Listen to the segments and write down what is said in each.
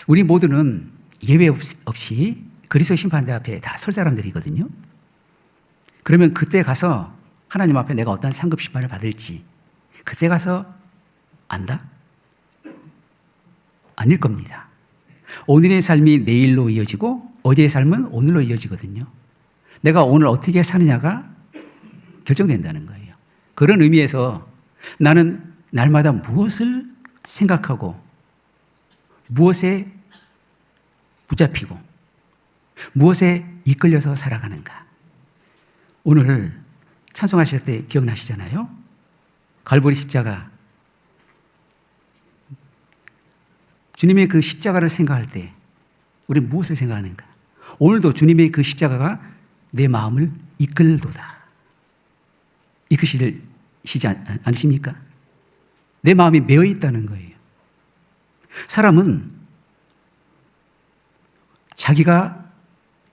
우리 모두는 예외 없이 그리스도의 심판대 앞에 다 설 사람들이거든요. 그러면 그때 가서 하나님 앞에 내가 어떤 상급 심판을 받을지 그때 가서 안다? 아닐 겁니다. 오늘의 삶이 내일로 이어지고 어제의 삶은 오늘로 이어지거든요. 내가 오늘 어떻게 사느냐가 결정된다는 거예요. 그런 의미에서 나는 날마다 무엇을 생각하고 무엇에 붙잡히고 무엇에 이끌려서 살아가는가. 오늘 찬송하실 때 기억나시잖아요. 갈보리 십자가. 주님의 그 십자가를 생각할 때 우리는 무엇을 생각하는가. 오늘도 주님의 그 십자가가 내 마음을 이끌도다. 이끄시지 않으십니까? 내 마음이 메어 있다는 거예요. 사람은 자기가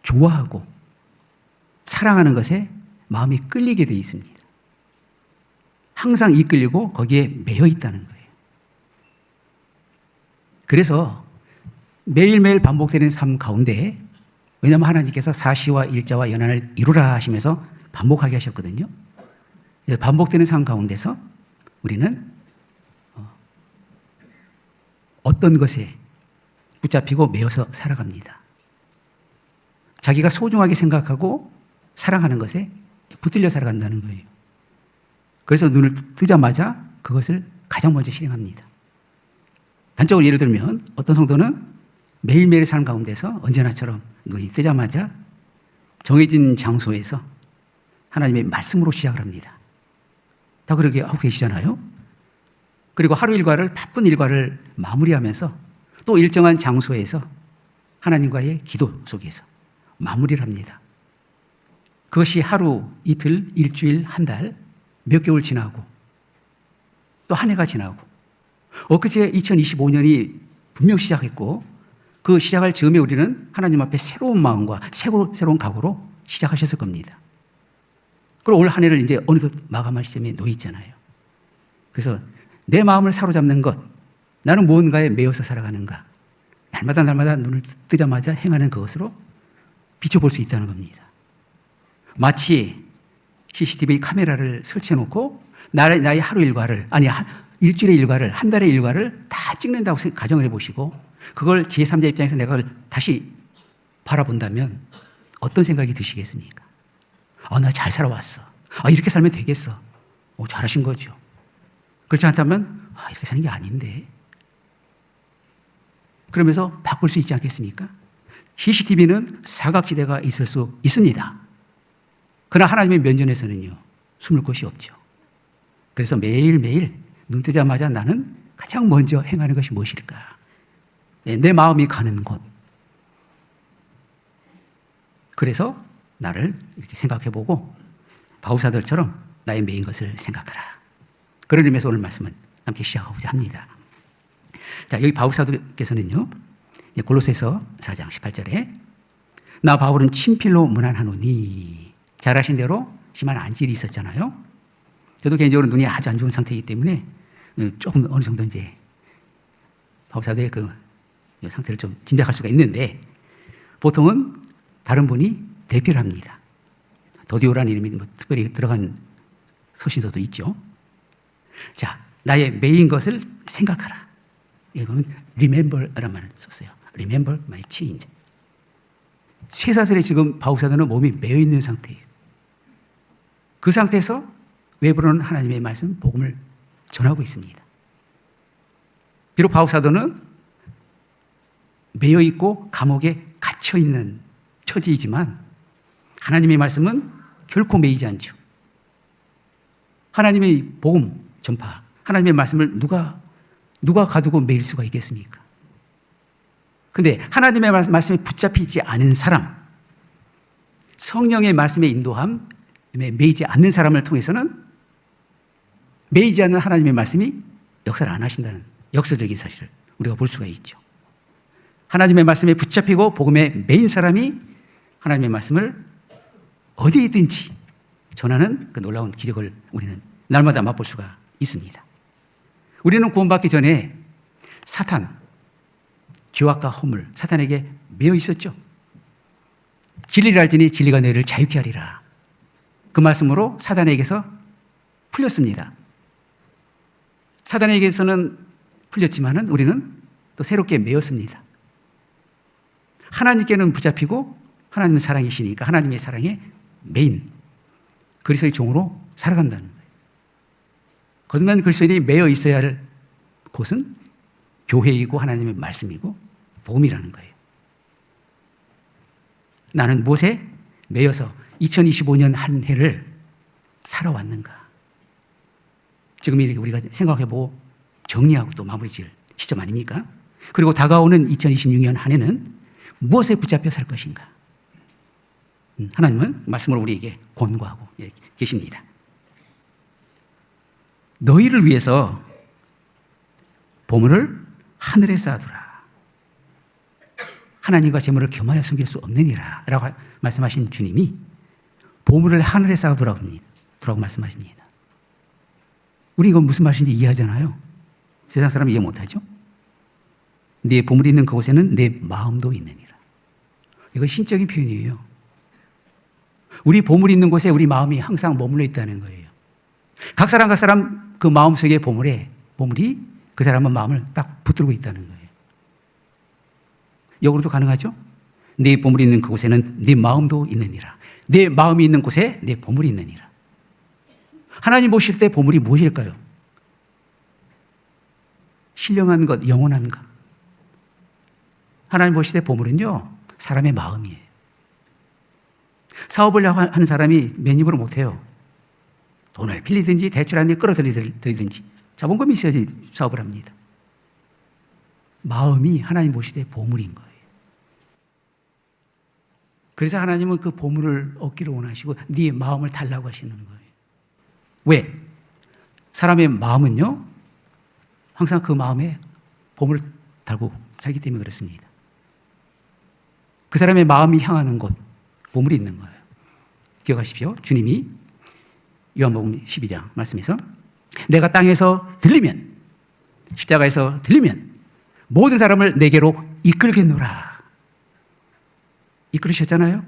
좋아하고 사랑하는 것에 마음이 끌리게 되어 있습니다. 항상 이끌리고 거기에 매여 있다는 거예요. 그래서 매일매일 반복되는 삶 가운데, 왜냐하면 하나님께서 사시와 일자와 연한을 이루라 하시면서 반복하게 하셨거든요. 반복되는 삶 가운데서 우리는 어떤 것에 붙잡히고 매여서 살아갑니다. 자기가 소중하게 생각하고 사랑하는 것에 붙들려 살아간다는 거예요. 그래서 눈을 뜨자마자 그것을 가장 먼저 실행합니다. 단적으로 예를 들면 어떤 성도는 매일매일의 삶 가운데서 언제나처럼 눈이 뜨자마자 정해진 장소에서 하나님의 말씀으로 시작을 합니다. 다 그렇게 하고 계시잖아요. 그리고 하루 일과를, 바쁜 일과를 마무리하면서 또 일정한 장소에서 하나님과의 기도 속에서 마무리를 합니다. 그것이 하루, 이틀, 일주일, 한 달, 몇 개월 지나고 또 한 해가 지나고 엊그제 2025년이 분명 시작했고 그 시작할 즈음에 우리는 하나님 앞에 새로운 마음과 새로운 각오로 시작하셨을 겁니다. 그리고 올 한 해를 이제 어느덧 마감할 시점에 놓여 있잖아요. 그래서 내 마음을 사로잡는 것, 나는 무언가에 매여서 살아가는가, 날마다 눈을 뜨자마자 행하는 그것으로 비춰볼 수 있다는 겁니다. 마치 CCTV 카메라를 설치해놓고 나의 하루 일과를, 아니 일주일의 일과를, 한 달의 일과를 다 찍는다고 가정을 해보시고 그걸 제3자 입장에서 내가 다시 바라본다면 어떤 생각이 드시겠습니까? 나 잘 살아왔어. 이렇게 살면 되겠어. 잘하신 거죠. 그렇지 않다면 이렇게 사는 게 아닌데. 그러면서 바꿀 수 있지 않겠습니까? CCTV는 사각지대가 있을 수 있습니다. 그러나 하나님의 면전에서는요, 숨을 곳이 없죠. 그래서 매일매일 눈 뜨자마자 나는 가장 먼저 행하는 것이 무엇일까? 내 마음이 가는 곳. 그래서 나를 이렇게 생각해보고 바우사들처럼 나의 메인 것을 생각하라. 그런 의미에서 오늘 말씀은 함께 시작하고자 합니다. 자, 여기 바울사도께서는요, 골로새서 4장 18절에 나 바울은 친필로 문안하노니, 잘 아신 대로 심한 안질이 있었잖아요. 저도 개인적으로 눈이 아주 안 좋은 상태이기 때문에 조금 어느 정도 이제 바울사도의 그 상태를 좀 짐작할 수가 있는데, 보통은 다른 분이 대피를 합니다. 도디오라는 이름이 특별히 들어간 서신서도 있죠. 자, 나의 메인 것을 생각하라. 여기 보면 remember라는 말을 썼어요. Remember my change. 쇠사슬에 지금 바울사도는 몸이 매여 있는 상태예요. 그 상태에서 외부로는 하나님의 말씀, 복음을 전하고 있습니다. 비록 바울사도는 매여 있고 감옥에 갇혀 있는 처지이지만 하나님의 말씀은 결코 매이지 않죠. 하나님의 복음 전파, 하나님의 말씀을 누가 가두고 매일 수가 있겠습니까? 근데 하나님의 말씀에 붙잡히지 않은 사람, 성령의 말씀에 인도함에 매이지 않는 사람을 통해서는 매이지 않는 하나님의 말씀이 역사를 안 하신다는 역사적인 사실을 우리가 볼 수가 있죠. 하나님의 말씀에 붙잡히고 복음에 매인 사람이 하나님의 말씀을 어디든지 전하는 그 놀라운 기적을 우리는 날마다 맛볼 수가 있습니다. 우리는 구원받기 전에 사탄, 죄악과 허물, 사탄에게 매여 있었죠. 진리를 알지니 진리가 너희를 자유케 하리라. 그 말씀으로 사단에게서 풀렸습니다. 사단에게서는 풀렸지만은 우리는 또 새롭게 매였습니다. 하나님께는 붙잡히고 하나님은 사랑이시니까 하나님의 사랑에 매인 그리스도의 종으로 살아간다는 거예요. 거듭난 그리스도인이 매여 있어야 할 곳은 교회이고 하나님의 말씀이고 복음이라는 거예요. 나는 무엇에 매여서 2025년 한 해를 살아왔는가? 지금 이렇게 우리가 생각해보고 정리하고 또 마무리 지을 시점 아닙니까? 그리고 다가오는 2026년 한 해는 무엇에 붙잡혀 살 것인가? 하나님은 말씀으로 우리에게 권고하고 계십니다. 너희를 위해서 보물을 하늘에 쌓아두라. 하나님과 재물을 겸하여 섬길 수 없느니라 라고 말씀하신 주님이 보물을 하늘에 쌓아두라고 말씀하십니다. 우리 이건 무슨 말인지 이해하잖아요. 세상 사람은 이해 못하죠. 네 보물이 있는 그곳에는 내 마음도 있느니라. 이거 신적인 표현이에요. 우리 보물이 있는 곳에 우리 마음이 항상 머물러 있다는 거예요. 각 사람 그 마음속의 보물이 그 사람의 마음을 딱 붙들고 있다는 거예요. 역으로도 가능하죠? 네 보물이 있는 그곳에는 네 마음도 있느니라. 내 마음이 있는 곳에 내 보물이 있느니라. 하나님 보실 때 보물이 무엇일까요? 신령한 것, 영원한 것. 하나님 보실 때 보물은요, 사람의 마음이에요. 사업을 하는 사람이 맨입으로 못해요. 돈을 빌리든지 대출 안에 끌어들이든지 자본금이 있어야지 사업을 합니다. 마음이 하나님 보실 때 보물인 거예요. 그래서 하나님은 그 보물을 얻기를 원하시고 네 마음을 달라고 하시는 거예요. 왜? 사람의 마음은요, 항상 그 마음에 보물을 달고 살기 때문에 그렇습니다. 그 사람의 마음이 향하는 곳, 보물이 있는 거예요. 기억하십시오. 주님이 요한복음 12장 말씀에서 내가 땅에서 들리면, 십자가에서 들리면 모든 사람을 내게로 이끌겠노라. 이끌으셨잖아요.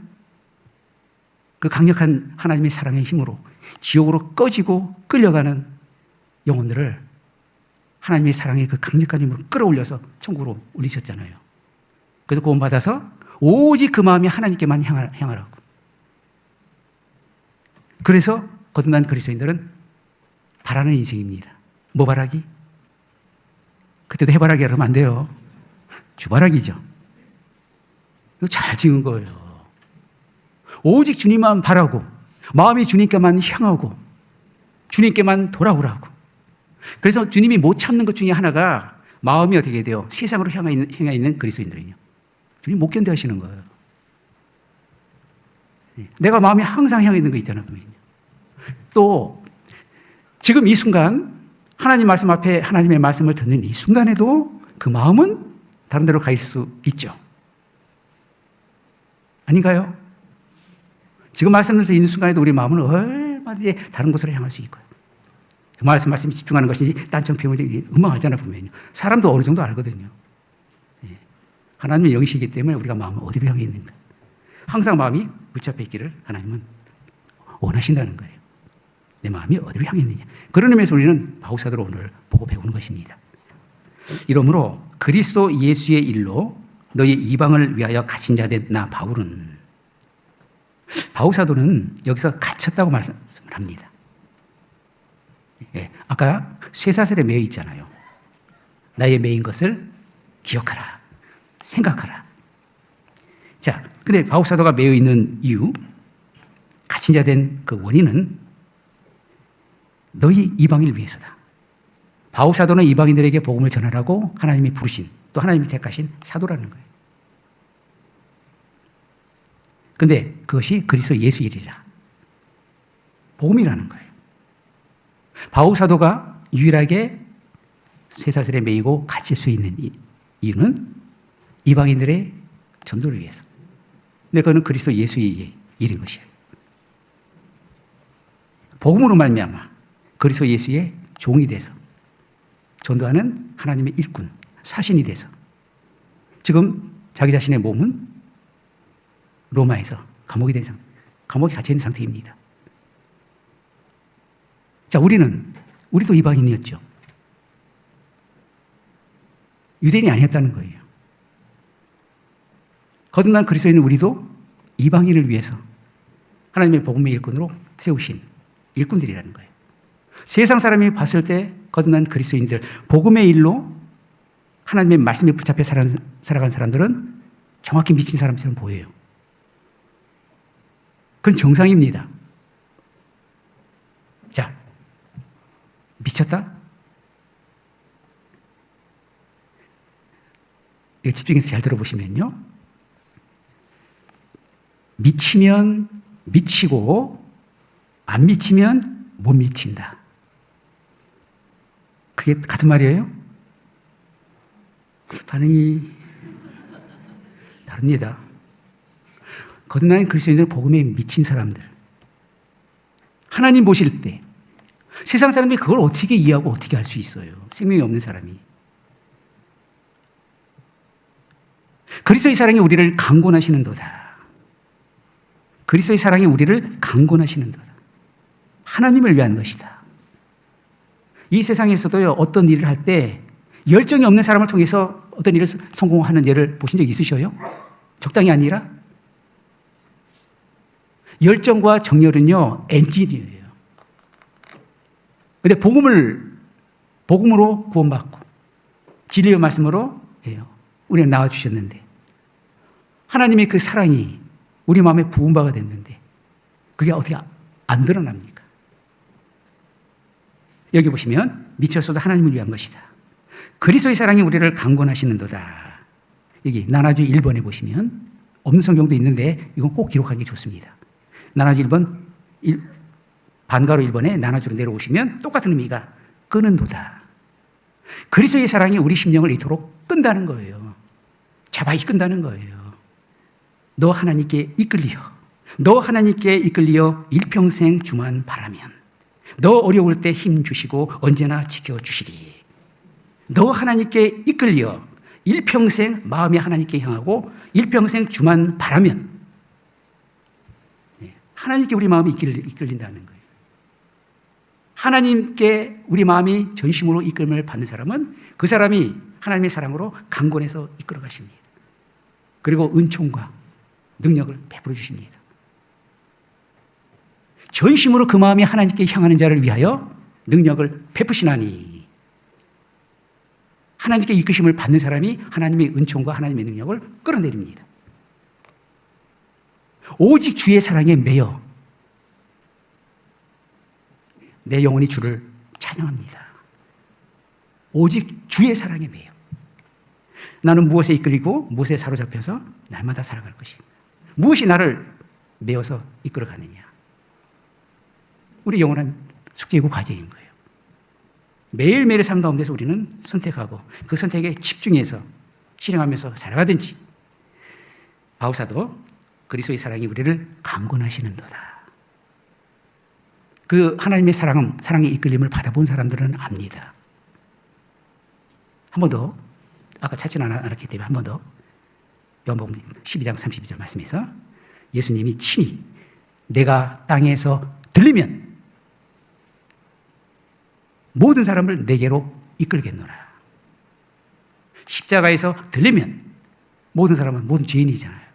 그 강력한 하나님의 사랑의 힘으로 지옥으로 꺼지고 끌려가는 영혼들을 하나님의 사랑의 그 강력한 힘으로 끌어올려서 천국으로 올리셨잖아요. 그래서 구원받아서 오직 그 마음이 하나님께만 향하라고. 그래서 거듭난 그리스도인들은 바라는 인생입니다. 뭐 바라기? 그때도 해바라기 하면 안 돼요. 주바라기죠. 이거 잘 지은 거예요. 오직 주님만 바라고 마음이 주님께만 향하고 주님께만 돌아오라고. 그래서 주님이 못 참는 것 중에 하나가 마음이 어떻게 돼요? 세상으로 향해 있는 그리스도인들이요. 주님 못 견뎌 하시는 거예요. 내가 마음이 항상 향해 있는 거 있잖아요. 또 지금 이 순간 하나님 말씀 앞에 하나님의 말씀을 듣는 이 순간에도 그 마음은 다른 데로 가 있을 수 있죠. 아닌가요? 지금 말씀을 듣는 순간에도 우리 마음은 얼마든지 다른 곳으로 향할 수 있고요. 그 말씀에 집중하는 것이 딴청평을 음악 알잖아 보면요. 사람도 어느 정도 알거든요. 하나님의 영이시기 때문에 우리가 마음을 어디로 향해 있는가. 항상 마음이 붙잡혀 있기를 하나님은 원하신다는 거예요. 내 마음이 어디로 향해 있느냐. 그런 의미에서 우리는 바울사도로 오늘 보고 배우는 것입니다. 이러므로 그리스도 예수의 일로 너희 이방을 위하여 갇힌 자 된 나 바울은, 바울사도는 여기서 갇혔다고 말씀을 합니다. 아까 쇠사슬에 매여 있잖아요. 나의 매인 것을 기억하라, 생각하라. 자, 근데 바울사도가 매여 있는 이유, 갇힌 자 된 그 원인은 너희 이방인을 위해서다. 바울사도는 이방인들에게 복음을 전하라고 하나님이 부르신, 또 하나님이 택하신 사도라는 거예요. 근데 그것이 그리스도 예수 일이라. 복음이라는 거예요. 바울사도가 유일하게 쇠사슬에 매이고 갇힐 수 있는 이유는 이방인들의 전도를 위해서. 근데 그거는 그리스도 예수의 일인 것이에요. 복음으로 말미암아 그리스도 예수의 종이 돼서 전도하는 하나님의 일꾼, 사신이 돼서 지금 자기 자신의 몸은 로마에서 감옥에 갇혀 있는 상태입니다. 자, 우리도 이방인이었죠. 유대인이 아니었다는 거예요. 거듭난 그리스도인 우리도 이방인을 위해서 하나님의 복음의 일꾼으로 세우신 일꾼들이라는 거예요. 세상 사람이 봤을 때 거듭난 그리스도인들, 복음의 일로 하나님의 말씀에 붙잡혀 살아간 사람들은 정확히 미친 사람처럼 보여요. 그건 정상입니다. 자, 미쳤다? 이거 집중해서 잘 들어보시면요. 미치면 미치고 안 미치면 못 미친다. 그게 같은 말이에요? 반응이 다릅니다. 거듭난 그리스도인들은 복음에 미친 사람들. 하나님 보실 때 세상 사람들이 그걸 어떻게 이해하고 어떻게 할 수 있어요? 생명이 없는 사람이. 그리스도의 사랑이 우리를 강권하시는도다. 그리스도의 사랑이 우리를 강권하시는도다. 하나님을 위한 것이다. 이 세상에서도요, 어떤 일을 할 때 열정이 없는 사람을 통해서 어떤 일을 성공하는 예를 보신 적 있으셔요? 적당히 아니라? 열정과 정열은요, 엔진이에요. 근데 복음으로 구원받고 진리의 말씀으로 우리는 나와주셨는데 하나님의 그 사랑이 우리 마음에 부은 바가 됐는데 그게 어떻게 안 드러납니까? 여기 보시면 미쳤어도 하나님을 위한 것이다. 그리스도의 사랑이 우리를 강권하시는도다. 여기 나나주 1번에 보시면 없는 성경도 있는데 이건 꼭 기록하기 좋습니다. 나나주 1번 반가로 1번에 나나주로 내려오시면 똑같은 의미가 끄는도다. 그리스도의 사랑이 우리 심령을 이토록 끈다는 거예요. 잡아 이끈다는 거예요. 너 하나님께 이끌리어 일평생 주만 바라면 너 어려울 때 힘 주시고 언제나 지켜주시리. 너 하나님께 이끌리어 일평생 마음이 하나님께 향하고 일평생 주만 바라면 하나님께 우리 마음이 이끌린다는 거예요. 하나님께 우리 마음이 전심으로 이끌림을 받는 사람은 그 사람이 하나님의 사랑으로 강권해서 이끌어 가십니다. 그리고 은총과 능력을 베풀어 주십니다. 전심으로 그 마음이 하나님께 향하는 자를 위하여 능력을 베푸시나니 하나님께 이끄심을 받는 사람이 하나님의 은총과 하나님의 능력을 끌어내립니다. 오직 주의 사랑에 매여 내 영혼이 주를 찬양합니다. 오직 주의 사랑에 매여 나는 무엇에 이끌리고 무엇에 사로잡혀서 날마다 살아갈 것인가? 무엇이 나를 메어서 이끌어가느냐? 우리 영원한 숙제이고 과제인 거예요. 매일매일의 삶 가운데서 우리는 선택하고 그 선택에 집중해서 실행하면서 살아가든지 바울사도 그리스도의 사랑이 우리를 강권하시는도다. 그 하나님의 사랑의 이끌림을 받아본 사람들은 압니다. 한 번 더, 아까 찾지는 않았기 때문에 한 번 더 요한복음 12장 32절 말씀에서 예수님이 친히 내가 땅에서 들리면 모든 사람을 내게로 이끌겠노라. 십자가에서 들리면 모든 사람은 모든 죄인이잖아요.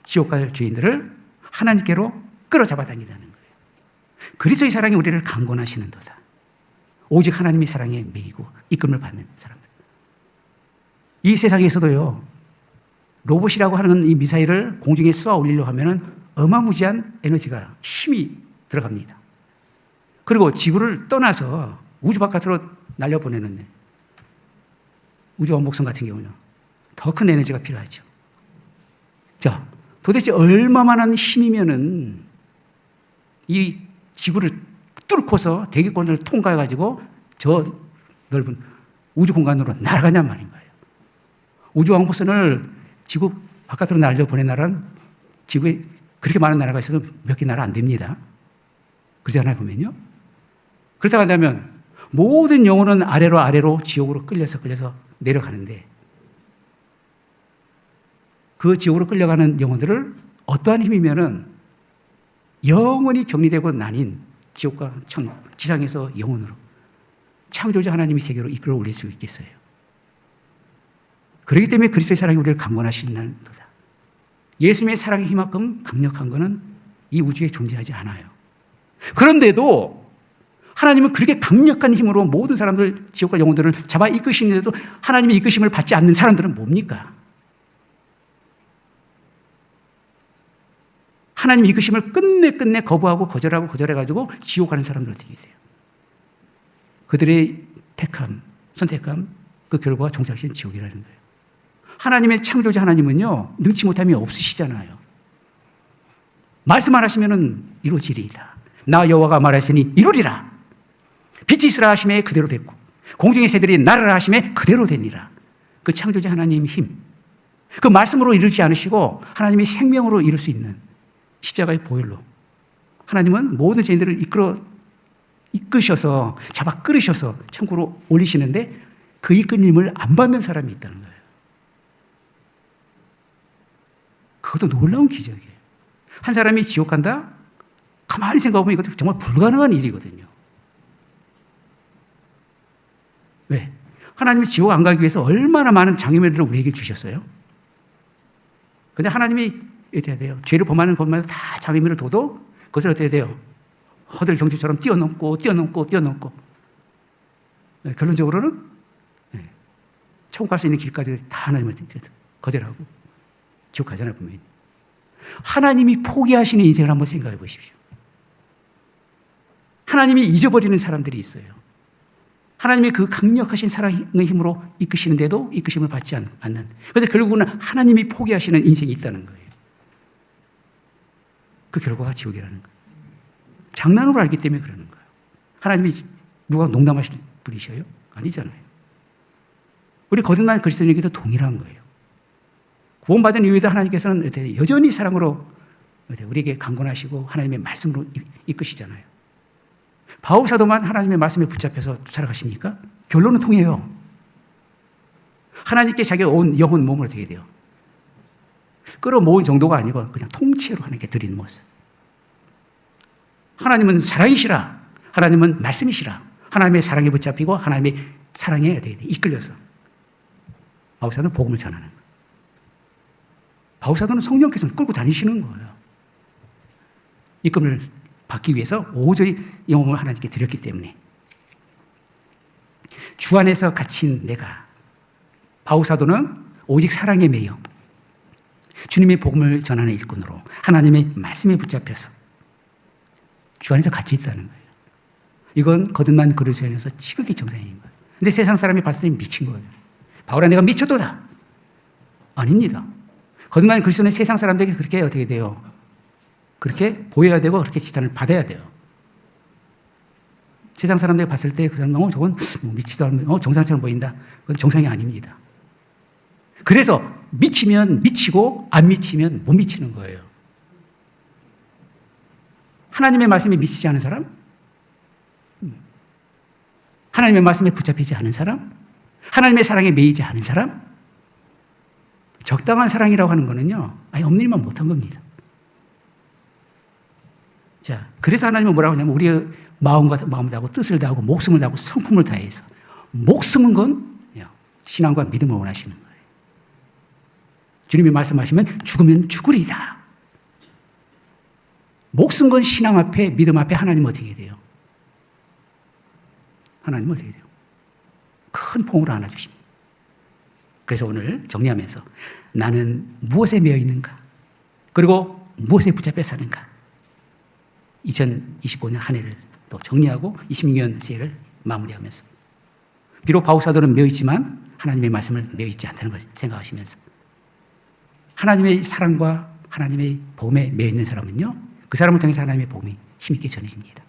지옥 갈 죄인들을 하나님께로 끌어잡아 당기다는 거예요. 그리스도의 사랑이 우리를 강권하시는도다. 오직 하나님의 사랑에 매이고 이끌림을 받는 사람들. 이 세상에서도요, 로봇이라고 하는 이 미사일을 공중에 쏘아 올리려고 하면 어마무지한 에너지가 힘이 들어갑니다. 그리고 지구를 떠나서 우주 바깥으로 날려보내는 우주왕복선 같은 경우는 더 큰 에너지가 필요하죠. 자, 도대체 얼마만한 힘이면은 이 지구를 뚫고서 대기권을 통과해가지고 저 넓은 우주 공간으로 날아가냔 말인 거예요. 우주왕복선을 지구 바깥으로 날려보낸 나라는 지구에 그렇게 많은 나라가 있어도 몇 개 나라 안 됩니다. 그러지 않아요, 보면요. 그렇다고 한다면 모든 영혼은 아래로 지옥으로 끌려서 내려가는데 그 지옥으로 끌려가는 영혼들을 어떠한 힘이면은 영원히 격리되고 나뉜 지옥과 천국, 지상에서 영혼으로 창조자 하나님의 세계로 이끌어 올릴 수 있겠어요. 그렇기 때문에 그리스도의 사랑이 우리를 강권하신다는 거다. 예수님의 사랑의 힘만큼 강력한 것은 이 우주에 존재하지 않아요. 그런데도 하나님은 그렇게 강력한 힘으로 모든 사람들, 지옥과 영혼들을 잡아 이끄시는데도 하나님의 이끄심을 받지 않는 사람들은 뭡니까? 하나님의 이끄심을 끝내 거부하고 거절하고 거절해가지고 지옥 가는 사람들 어떻게 돼요? 그들의 선택함, 그 결과가 종착신 지옥이라는 거예요. 하나님의 창조자 하나님은요, 능치 못함이 없으시잖아요. 말씀 안 하시면은 이루어지리이다. 나 여호와가 말하시니 이루리라. 빛이 있으라 하심에 그대로 됐고 공중의 새들이 날으라 하심에 그대로 되니라. 그 창조자 하나님의 힘, 그 말씀으로 이루지 않으시고 하나님의 생명으로 이룰 수 있는 십자가의 보혈로 하나님은 모든 죄인들을 이끄셔서 잡아 끌으셔서 천국으로 올리시는데 그 이끌림을 안 받는 사람이 있다는 거예요. 그것도 놀라운 기적이에요. 한 사람이 지옥 간다? 가만히 생각해보면 이것도 정말 불가능한 일이거든요. 왜? 하나님이 지옥 안 가기 위해서 얼마나 많은 장애물들을 우리에게 주셨어요? 근데 하나님이 어떻게 해야 돼요? 죄를 범하는 것마다 다 장애물을 둬도 그것을 어떻게 해야 돼요? 허들 경주처럼 뛰어넘고 네, 결론적으로는 천국 갈 수 있는 길까지 다 하나님을 거절하고 지옥 가잖아요, 분명히. 하나님이 포기하시는 인생을 한번 생각해 보십시오. 하나님이 잊어버리는 사람들이 있어요. 하나님의 그 강력하신 사랑의 힘으로 이끄시는데도 이끄심을 받지 않는. 그래서 결국은 하나님이 포기하시는 인생이 있다는 거예요. 그 결과가 지옥이라는 거예요. 장난으로 알기 때문에 그러는 거예요. 하나님이 누가 농담하실 분이셔요? 아니잖아요. 우리 거듭난 그리스도인에게도 동일한 거예요. 구원받은 이후에도 하나님께서는 여전히 사랑으로 우리에게 강권하시고 하나님의 말씀으로 이끄시잖아요. 바울 사도만 하나님의 말씀에 붙잡혀서 살아가십니까? 결론은 통해요. 하나님께 자기가 온 영혼 몸으로 되게 돼요. 끌어모은 정도가 아니고 그냥 통째로 하나님께 드리는 모습. 하나님은 사랑이시라. 하나님은 말씀이시라. 하나님의 사랑에 붙잡히고 하나님의 사랑에 이끌려서 바울 사도는 복음을 전하는 거예요. 바울 사도는 성령께서 끌고 다니시는 거예요. 이끌림을 받기 위해서 오저히 영혼을 하나님께 드렸기 때문에. 주 안에서 갇힌 내가, 바울 사도는 오직 사랑에 매여 주님의 복음을 전하는 일꾼으로 하나님의 말씀에 붙잡혀서 주 안에서 갇혀 있다는 거예요. 이건 거듭난 그리스도인에서 지극히 정상인 거예요. 근데 세상 사람이 봤을 때 미친 거예요. 바울아 내가 미쳤도다. 아닙니다. 거듭난 그리스도는 세상 사람들에게 그렇게 어떻게 돼요? 그렇게 보여야 되고 그렇게 지탄을 받아야 돼요. 세상 사람들이 봤을 때 그 사람은 저건 뭐 미치도 않으면 정상처럼 보인다. 그건 정상이 아닙니다. 그래서 미치면 미치고 안 미치면 못 미치는 거예요. 하나님의 말씀에 미치지 않은 사람, 하나님의 말씀에 붙잡히지 않은 사람, 하나님의 사랑에 매이지 않은 사람, 적당한 사랑이라고 하는 거는요, 아예 없는 일만 못한 겁니다. 자, 그래서 하나님은 뭐라고 하냐면 우리의 마음을 다하고 뜻을 다하고 목숨을 다하고 성품을 다해서, 목숨은 건 신앙과 믿음을 원하시는 거예요. 주님이 말씀하시면 죽으면 죽으리다. 목숨 건 신앙 앞에 믿음 앞에 하나님 어떻게 돼요? 하나님 어떻게 돼요? 큰 봉으로 안아주십니다. 그래서 오늘 정리하면서 나는 무엇에 매여 있는가? 그리고 무엇에 붙잡혀 사는가? 2025년 한 해를 또 정리하고 26년 새해를 마무리하면서 비록 바울 사도는 매여 있지만 하나님의 말씀을 매여 있지 않다는 것을 생각하시면서 하나님의 사랑과 하나님의 복음에 매여 있는 사람은요, 그 사람을 통해서 하나님의 복음이 힘있게 전해집니다.